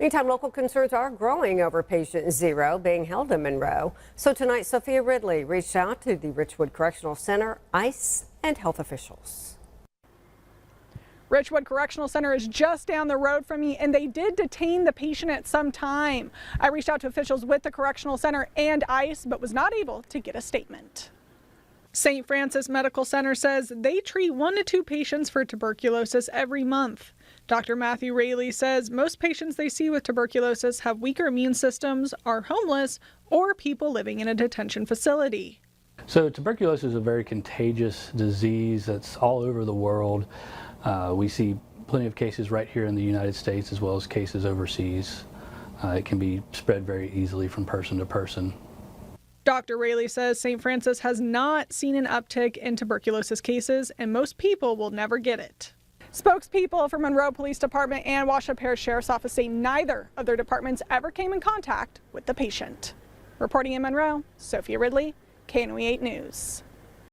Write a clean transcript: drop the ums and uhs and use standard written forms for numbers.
Meantime, local concerns are growing over patient zero being held in Monroe. So tonight, Sophia Ridley reached out to the Richwood Correctional Center, ICE, and health officials. Richwood Correctional Center is just down the road from me, and they did detain the patient at some time. I reached out to officials with the Correctional Center and ICE, but was not able to get a statement. St. Francis Medical Center says they treat 1 to 2 patients for tuberculosis every month. Dr. Matthew Raley says most patients they see with tuberculosis have weaker immune systems, are homeless, or people living in a detention facility. So tuberculosis is a very contagious disease that's all over the world. We see plenty of cases right here in the United States as well as cases overseas. It can be spread very easily from person to person. Dr. Raley says St. Francis has not seen an uptick in tuberculosis cases, and most people will never get it. Spokespeople for Monroe Police Department and Washoe Parish Sheriff's Office say neither of their departments ever came in contact with the patient. Reporting in Monroe, Sophia Ridley, KNOE 8 News.